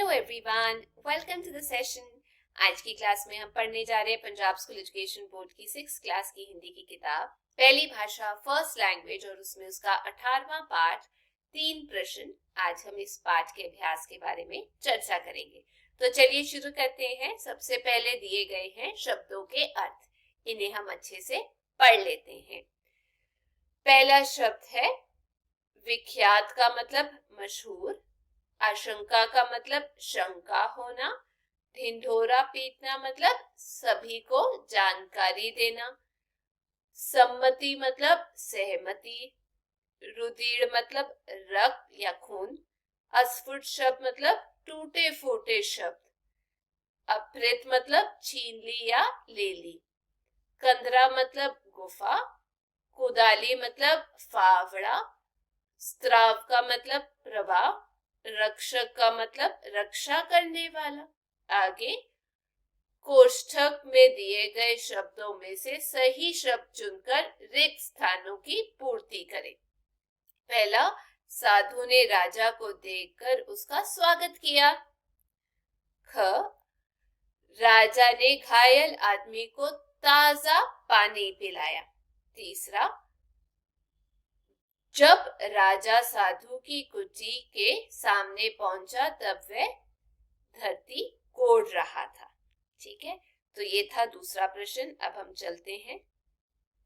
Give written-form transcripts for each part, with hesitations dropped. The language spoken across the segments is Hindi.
Hello everyone, welcome to the session. आज की क्लास में हम पढ़ने जा रहे हैं पंजाब स्कूल एजुकेशन बोर्ड की 6th क्लास की हिंदी की किताब पहली भाषा फर्स्ट लैंग्वेज और उसमें उसका 18वां पाठ 3 प्रश्न। आज हम इस पाठ के अभ्यास के बारे में चर्चा करेंगे। तो चलिए शुरू करते हैं। सबसे पहले दिए गए हैं शब्दों के अर्थ, इन्हें हम अच्छे से पढ़ लेते हैं। पहला शब्द है विख्यात का मतलब मशहूर, आशंका का मतलब शंका होना, ढिंढोरा पीटना मतलब सभी को जानकारी देना, सम्मति मतलब सहमति, रुधिर मतलब रक्त या खून, अस्फुट शब्द मतलब टूटे फूटे शब्द, अपहृत मतलब छीन ली या ले ली, कंदरा मतलब गुफा, कुदाली मतलब फावड़ा, स्त्राव का मतलब प्रवाह, रक्षक का मतलब रक्षा करने वाला। आगे कोष्ठक में दिए गए शब्दों में से सही शब्द चुनकर रिक्त स्थानों की पूर्ति करें। पहला, साधु ने राजा को देखकर उसका स्वागत किया। ख, राजा ने घायल आदमी को ताजा पानी पिलाया। तीसरा, जब राजा साधु की कुटी के सामने पहुंचा तब वह धरती कोड़ रहा था। ठीक है, तो ये था दूसरा प्रश्न। अब हम चलते हैं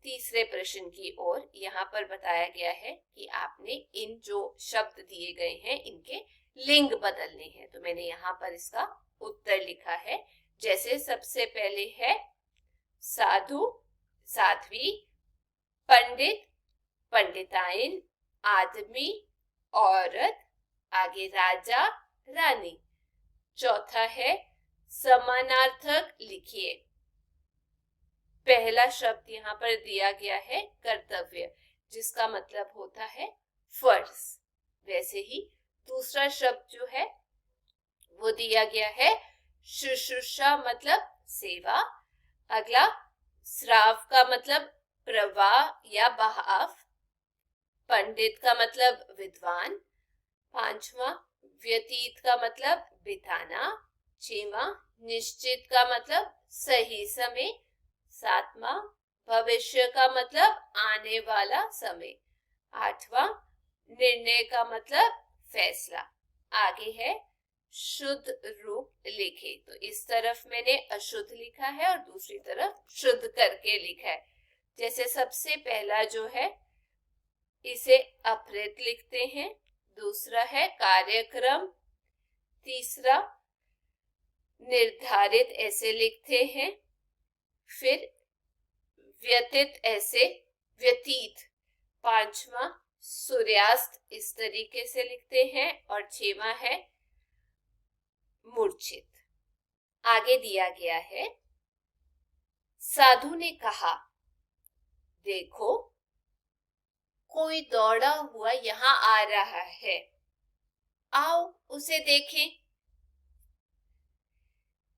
तीसरे प्रश्न की ओर। यहाँ पर बताया गया है कि आपने इन जो शब्द दिए गए हैं इनके लिंग बदलने हैं। तो मैंने यहाँ पर इसका उत्तर लिखा है। जैसे सबसे पहले है साधु, साध्वी, पंडित, पंडिताइन, आदमी, औरत, आगे राजा, रानी। चौथा है समानार्थक लिखिए। पहला शब्द यहाँ पर दिया गया है कर्तव्य, जिसका मतलब होता है फर्ज। वैसे ही दूसरा शब्द जो है वो दिया गया है शुश्रूषा मतलब सेवा। अगला स्राव का मतलब प्रवाह या बहाव, पंडित का मतलब विद्वान। पांचवा व्यतीत का मतलब बिताना। छठवां निश्चित का मतलब सही समय। सातवां भविष्य का मतलब आने वाला समय। आठवां निर्णय का मतलब फैसला। आगे है शुद्ध रूप लिखे। तो इस तरफ मैंने अशुद्ध लिखा है और दूसरी तरफ शुद्ध करके लिखा है। जैसे सबसे पहला जो है इसे अपहृत लिखते हैं, दूसरा है कार्यक्रम, तीसरा निर्धारित ऐसे लिखते हैं, फिर व्यतीत ऐसे व्यतीत, पांचवा सूर्यास्त इस तरीके से लिखते हैं और छठवां है मूर्छित। आगे दिया गया है साधु ने कहा, देखो कोई दौड़ा हुआ यहाँ आ रहा है, आओ उसे देखें।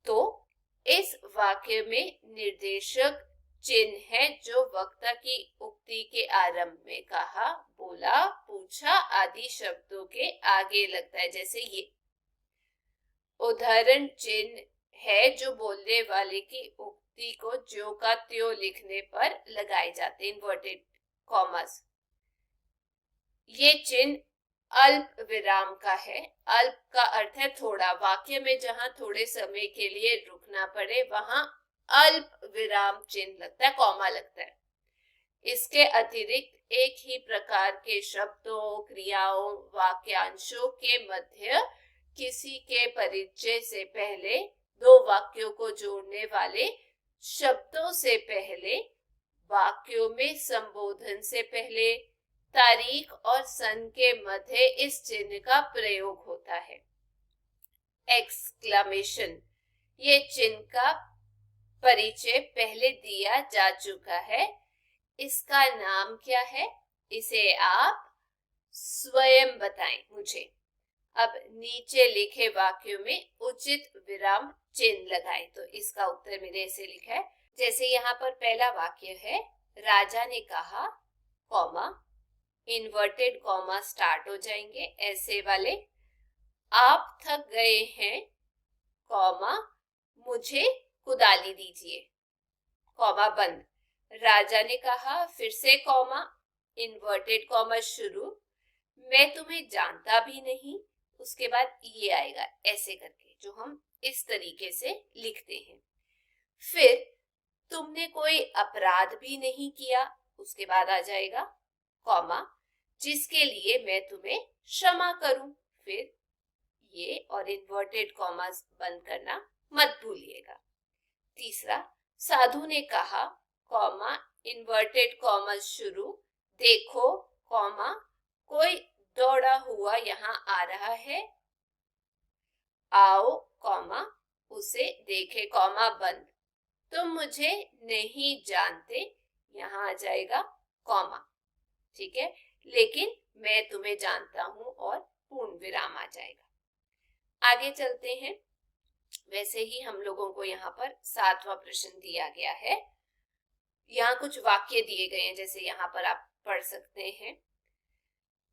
तो इस वाक्य में निर्देशक चिन्ह है जो वक्ता की उक्ति के आरंभ में कहा, बोला, पूछा आदि शब्दों के आगे लगता है। जैसे ये उदाहरण चिन्ह है जो बोलने वाले की उक्ति को ज्यों का त्यों लिखने पर लगाए जाते हैं, इन्वर्टेड कॉमास। ये चिन्ह अल्प विराम का है। अल्प का अर्थ है थोड़ा। वाक्य में जहां थोड़े समय के लिए रुकना पड़े वहां अल्प विराम चिन्ह लगता है, कॉमा लगता है। इसके अतिरिक्त एक ही प्रकार के शब्दों, क्रियाओं, वाक्यांशों के मध्य किसी के परिचय से पहले, दो वाक्यों को जोड़ने वाले शब्दों से पहले, वाक्यों में संबोधन से पहले, तारीख और सन के मध्य इस चिन्ह का प्रयोग होता है। एक्सक्लेमेशन, ये चिन्ह का परिचय पहले दिया जा चुका है। इसका नाम क्या है, इसे आप स्वयं बताएं मुझे। अब नीचे लिखे वाक्यों में उचित विराम चिन्ह लगाएं। तो इसका उत्तर मेरे ऐसे लिखा है। जैसे यहाँ पर पहला वाक्य है, राजा ने कहा, कॉमा, इन्वर्टेड कॉमा स्टार्ट हो जाएंगे ऐसे वाले, आप थक गए हैं, कॉमा मुझे कुदाली दीजिए, कॉमा बंद। राजा ने कहा, फिर से कॉमा, इन्वर्टेड कॉमा शुरू, मैं तुम्हें जानता भी नहीं। उसके बाद ये आएगा ऐसे करके, जो हम इस तरीके से लिखते हैं। फिर तुमने कोई अपराध भी नहीं किया, उसके बाद आ जाएगा कॉमा, जिसके लिए मैं तुम्हें क्षमा करूं। फिर ये और इन्वर्टेड कॉमास बंद करना मत भूलिएगा। तीसरा, साधु ने कहा, कॉमा इन्वर्टेड कॉमास शुरू, देखो कॉमा कोई दौड़ा हुआ यहाँ आ रहा है, आओ कॉमा उसे देखे, कॉमा बंद। तुम मुझे नहीं जानते, यहाँ आ जाएगा कॉमा, ठीक है, लेकिन मैं तुम्हें जानता हूं और पूर्ण विराम आ जाएगा। आगे चलते हैं। वैसे ही हम लोगों को यहाँ पर 7वां प्रश्न दिया गया है। यहाँ कुछ वाक्य दिए गए हैं, जैसे यहाँ पर आप पढ़ सकते हैं,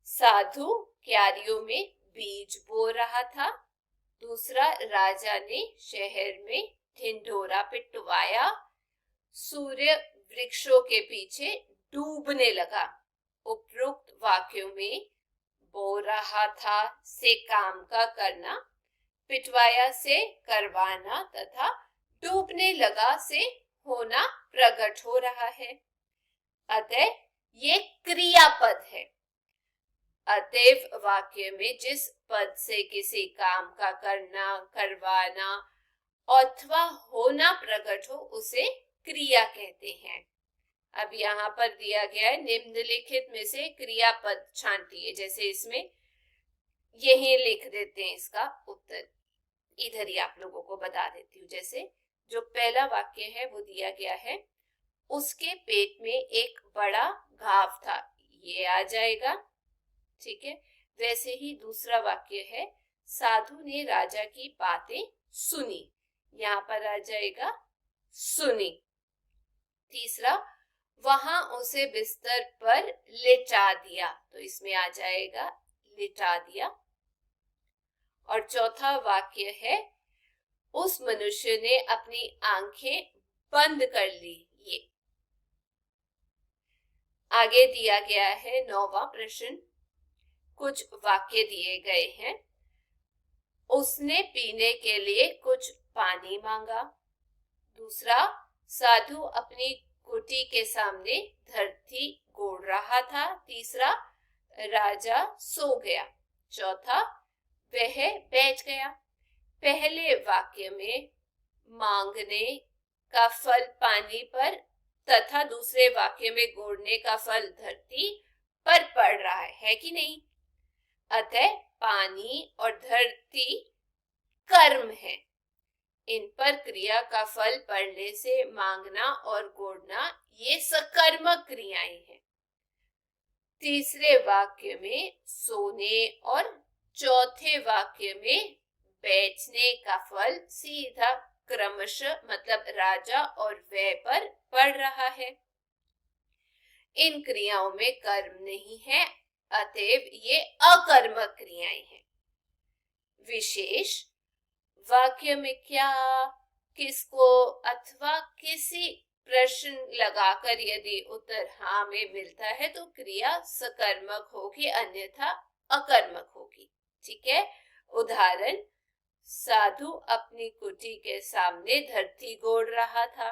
साधु क्यारियों में बीज बो रहा था। दूसरा, राजा ने शहर में ढिंढोरा पिटवाया, सूर्य वृक्षों के पीछे डूबने लगा। उपरोक्त वाक्यों में बो रहा था से काम का करना, पिटवाया से करवाना तथा डूबने लगा से होना प्रकट हो रहा है। अतः ये क्रियापद है। अतएव वाक्य में जिस पद से किसी काम का करना, करवाना अथवा होना प्रकट हो उसे क्रिया कहते हैं। अब यहाँ पर दिया गया है, निम्नलिखित में से क्रियापद छांटिए। जैसे इसमें यही लिख देते हैं इसका उत्तर, इधर ही आप लोगों को बता देती हूँ। जैसे जो पहला वाक्य है वो दिया गया है, उसके पेट में एक बड़ा घाव था, ये आ जाएगा, ठीक है। वैसे ही दूसरा वाक्य है, साधु ने राजा की बातें सुनी, यहाँ पर आ जाएगा सुनी। तीसरा, वहां उसे बिस्तर पर लिटा दिया, तो इसमें आ जाएगा लिटा दिया। और चौथा वाक्य है, उस मनुष्य ने अपनी आंखें बंद कर ली, ये। आगे दिया गया है 9वां प्रश्न। कुछ वाक्य दिए गए हैं, उसने पीने के लिए कुछ पानी मांगा। दूसरा, साधु अपनी कुटी के सामने धरती गोड़ रहा था। तीसरा, राजा सो गया। चौथा, वह बैठ गया। पहले वाक्य में मांगने का फल पानी पर तथा दूसरे वाक्य में गोड़ने का फल धरती पर पड़ रहा है कि नहीं? अतः पानी और धरती कर्म है, इन पर क्रिया का फल पड़ने से मांगना और गोड़ना ये सकर्मक क्रियाएं हैं। तीसरे वाक्य में सोने और चौथे वाक्य में बैठने का फल सीधा क्रमशः मतलब राजा और व्यय पर पड़ रहा है। इन क्रियाओं में कर्म नहीं है, अतएव ये अकर्मक क्रियाएं हैं। विशेष वाक्य में क्या, किसको अथवा किसी प्रश्न लगाकर यदि उत्तर हाँ में मिलता है तो क्रिया सकर्मक होगी, अन्यथा अकर्मक होगी, ठीक है। उदाहरण, साधु अपनी कुटी के सामने धरती गोड़ रहा था।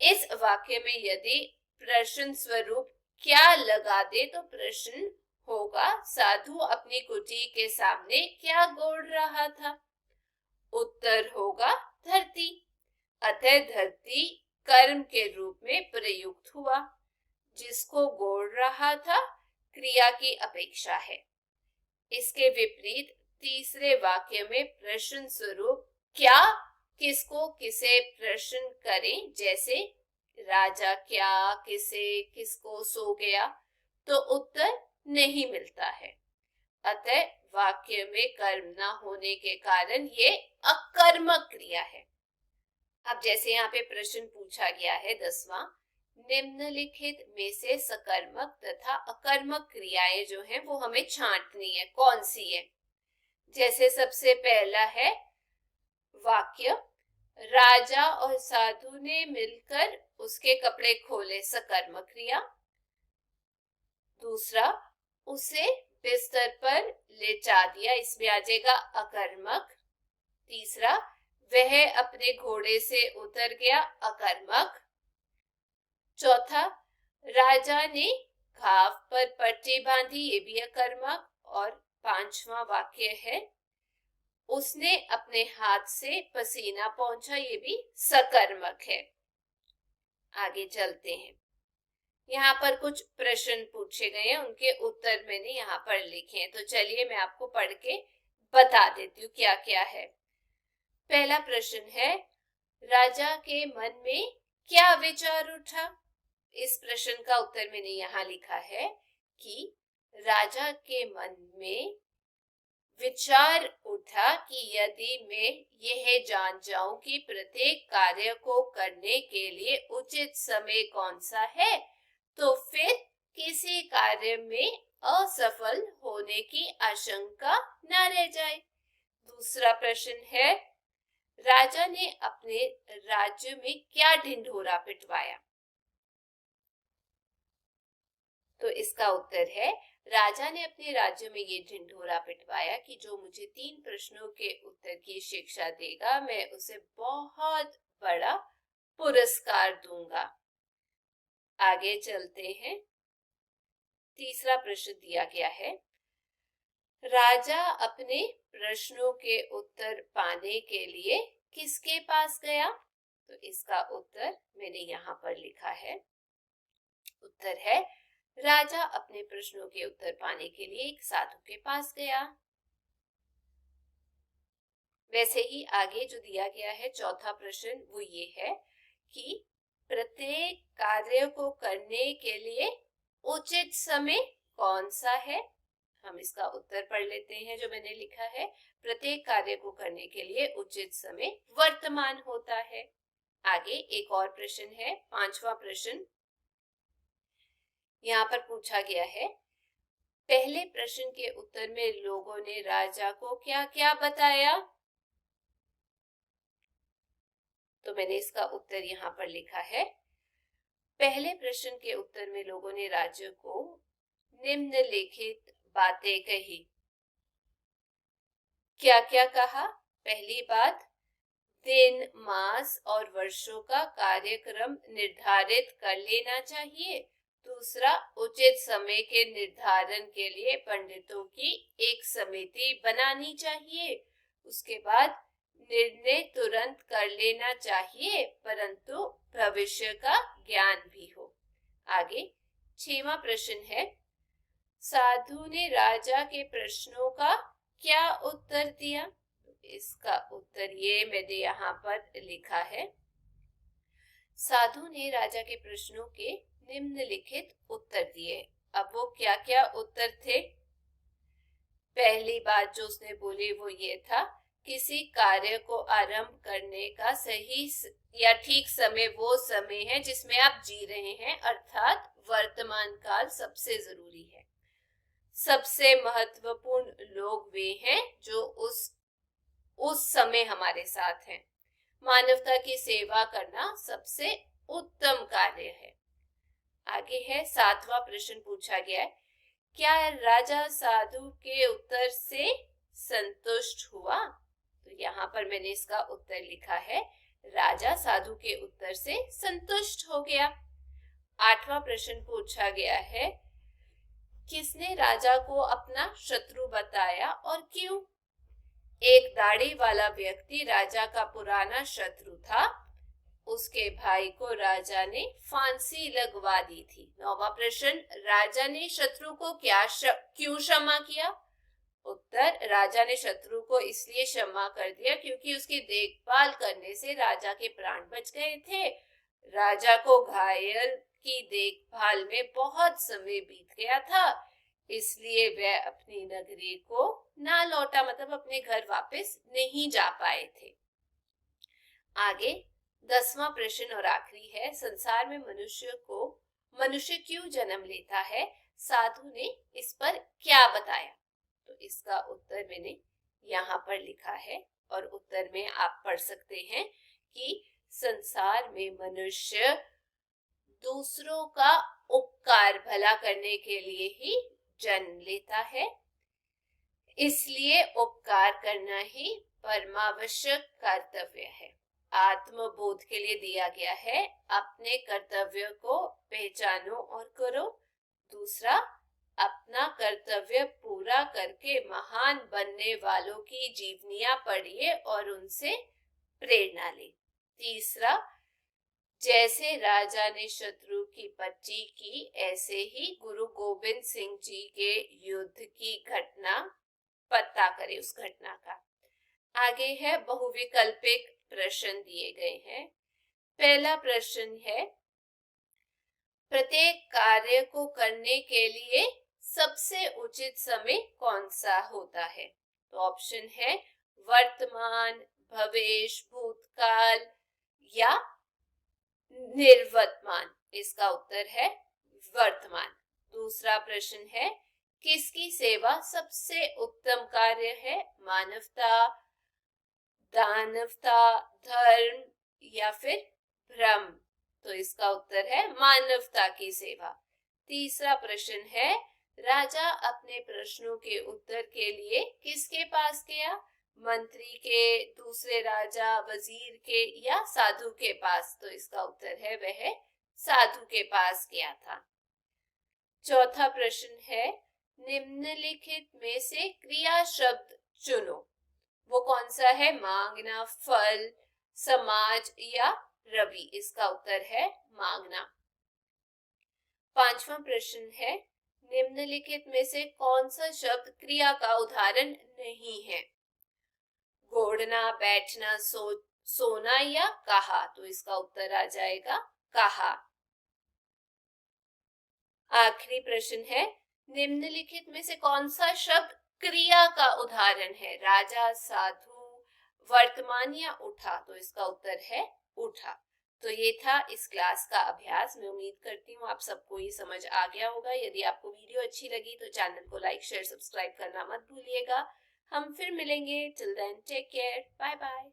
इस वाक्य में यदि प्रश्न स्वरूप क्या लगा दे तो प्रश्न होगा, साधु अपनी कुटी के सामने क्या गोड़ रहा था? उत्तर होगा धरती। अतः धरती कर्म के रूप में प्रयुक्त हुआ, जिसको गोड़ रहा था क्रिया की अपेक्षा है। इसके विपरीत तीसरे वाक्य में प्रश्न स्वरूप क्या किसको किसे प्रश्न करें, जैसे राजा क्या किसे किसको सो गया, तो उत्तर नहीं मिलता है। अतः वाक्य में कर्म न होने के कारण ये अकर्मक क्रिया है। अब जैसे यहाँ पे प्रश्न पूछा गया है 10वां, निम्नलिखित में से सकर्मक तथा अकर्मक क्रियाएं जो हैं वो हमें छांटनी है, कौन सी है? जैसे सबसे पहला है वाक्य, राजा और साधु ने मिलकर उसके कपड़े खोले, सकर्मक क्रिया। दूसरा, उसे बिस्तर पर लेटा दिया, इसमें आ जाएगा अकर्मक। तीसरा, वह अपने घोड़े से उतर गया, अकर्मक। चौथा, राजा ने घाव पर पट्टी बांधी, ये भी अकर्मक। और पांचवा वाक्य है, उसने अपने हाथ से पसीना पोंछा, ये भी सकर्मक है। आगे चलते हैं। यहाँ पर कुछ प्रश्न पूछे गए हैं, उनके उत्तर मैंने यहाँ पर लिखे हैं, तो चलिए मैं आपको पढ़ के बता देती हूँ क्या क्या है। पहला प्रश्न है, राजा के मन में क्या विचार उठा? इस प्रश्न का उत्तर मैंने यहाँ लिखा है कि राजा के मन में विचार उठा कि यदि मैं यह जान जाऊं कि प्रत्येक कार्य को करने के लिए उचित समय कौन सा है, तो फिर किसी कार्य में असफल होने की आशंका न रह जाए। दूसरा प्रश्न है, राजा ने अपने राज्य में क्या ढिंढोरा पिटवाया? तो इसका उत्तर है, राजा ने अपने राज्य में ये ढिंढोरा पिटवाया कि जो मुझे 3 प्रश्नों के उत्तर की शिक्षा देगा, मैं उसे बहुत बड़ा पुरस्कार दूंगा। आगे चलते हैं। तीसरा प्रश्न दिया गया है, राजा अपने प्रश्नों के उत्तर पाने के लिए किसके पास गया? तो इसका उत्तर मैंने यहाँ पर लिखा है। उत्तर है, राजा अपने प्रश्नों के उत्तर पाने के लिए एक साधु के पास गया। वैसे ही आगे जो दिया गया है चौथा प्रश्न, वो ये है कि प्रत्येक कार्य को करने के लिए उचित समय कौन सा है? हम इसका उत्तर पढ़ लेते हैं जो मैंने लिखा है। प्रत्येक कार्य को करने के लिए उचित समय वर्तमान होता है। आगे एक और प्रश्न है, पांचवा प्रश्न। यहाँ पर पूछा गया है, पहले प्रश्न के उत्तर में लोगों ने राजा को क्या क्या बताया? तो मैंने इसका उत्तर यहाँ पर लिखा है। पहले प्रश्न के उत्तर में लोगों ने राजा को निम्नलिखित बातें कही। क्या क्या कहा? पहली बात, दिन, मास और वर्षों का कार्यक्रम निर्धारित कर लेना चाहिए। दूसरा, उचित समय के निर्धारण के लिए पंडितों की एक समिति बनानी चाहिए। उसके बाद निर्णय तुरंत कर लेना चाहिए, परंतु भविष्य का ज्ञान भी हो। आगे 6वां प्रश्न है, साधु ने राजा के प्रश्नों का क्या उत्तर दिया? इसका उत्तर ये मैंने यहाँ पर लिखा है। साधु ने राजा के प्रश्नों के निम्नलिखित उत्तर दिए। अब वो क्या क्या उत्तर थे? पहली बात जो उसने बोली वो ये था, किसी कार्य को आरंभ करने का सही या ठीक समय वो समय है जिसमें आप जी रहे हैं, अर्थात वर्तमान काल सबसे जरूरी है। सबसे महत्वपूर्ण लोग वे हैं जो उस समय हमारे साथ हैं। मानवता की सेवा करना सबसे उत्तम कार्य है। आगे है 7वां प्रश्न पूछा गया है, क्या राजा साधु के उत्तर से संतुष्ट हुआ? तो यहाँ पर मैंने इसका उत्तर लिखा है, राजा साधु के उत्तर से संतुष्ट हो गया। 8वां प्रश्न पूछा गया है, किसने राजा को अपना शत्रु बताया और क्यों? एक दाढ़ी वाला व्यक्ति राजा का पुराना शत्रु था। उसके भाई को राजा ने फांसी लगवा दी थी। 9वां प्रश्न, राजा ने शत्रु को क्यों क्षमा किया? उत्तर, राजा ने शत्रु को इसलिए क्षमा कर दिया क्योंकि उसकी देखभाल करने से राजा के प्राण बच गए थे। राजा को घायल की देखभाल में बहुत समय बीत गया था, इसलिए वह अपनी नगरी को ना लौटा, मतलब अपने घर वापस नहीं जा पाए थे। आगे 10वां प्रश्न और आखिरी है, संसार में मनुष्य क्यों जन्म लेता है? साधु ने इस पर क्या बताया? तो इसका उत्तर मैंने यहाँ पर लिखा है और उत्तर में आप पढ़ सकते हैं कि संसार में मनुष्य दूसरों का उपकार भला करने के लिए ही जन्म लेता है, इसलिए उपकार करना ही परमावश्यक कर्तव्य है। आत्मबोध के लिए दिया गया है, अपने कर्तव्य को पहचानो और करो। दूसरा, अपना कर्तव्य पूरा करके महान बनने वालों की जीवनियां पढ़िए और उनसे प्रेरणा ले। तीसरा, जैसे राजा ने शत्रु की पच्ची की, ऐसे ही गुरु गोविंद सिंह जी के युद्ध की घटना पता करें, उस घटना का। आगे है बहुविकल्पिक प्रश्न दिए गए हैं। पहला प्रश्न है, प्रत्येक कार्य को करने के लिए सबसे उचित समय कौन सा होता है? तो ऑप्शन है वर्तमान, भविष्य, भूतकाल या निर्वर्तमान। इसका उत्तर है वर्तमान। दूसरा प्रश्न है, किसकी सेवा सबसे उत्तम कार्य है? मानवता, दानवता, धर्म या फिर भ्रम? तो इसका उत्तर है मानवता की सेवा। तीसरा प्रश्न है, राजा अपने प्रश्नों के उत्तर के लिए किसके पास गया? मंत्री के, दूसरे राजा, वजीर के या साधु के पास? तो इसका उत्तर है वह साधु के पास गया था। चौथा प्रश्न है, निम्नलिखित में से क्रिया शब्द चुनो। वो कौन सा है? मांगना, फल, समाज या रवि? इसका उत्तर है मांगना। पांचवा प्रश्न है, निम्नलिखित में से कौन सा शब्द क्रिया का उदाहरण नहीं है? घोड़ना, बैठना, सोना या कहा? तो इसका उत्तर आ जाएगा कहा। आखिरी प्रश्न है, निम्नलिखित में से कौन सा शब्द क्रिया का उदाहरण है? राजा, साधु, वर्तमान या उठा? तो इसका उत्तर है उठा। तो ये था इस क्लास का अभ्यास। मैं उम्मीद करती हूँ आप सबको ये समझ आ गया होगा। यदि आपको वीडियो अच्छी लगी तो चैनल को लाइक, शेयर, सब्सक्राइब करना मत भूलिएगा। हम फिर मिलेंगे। Till then take care, bye bye.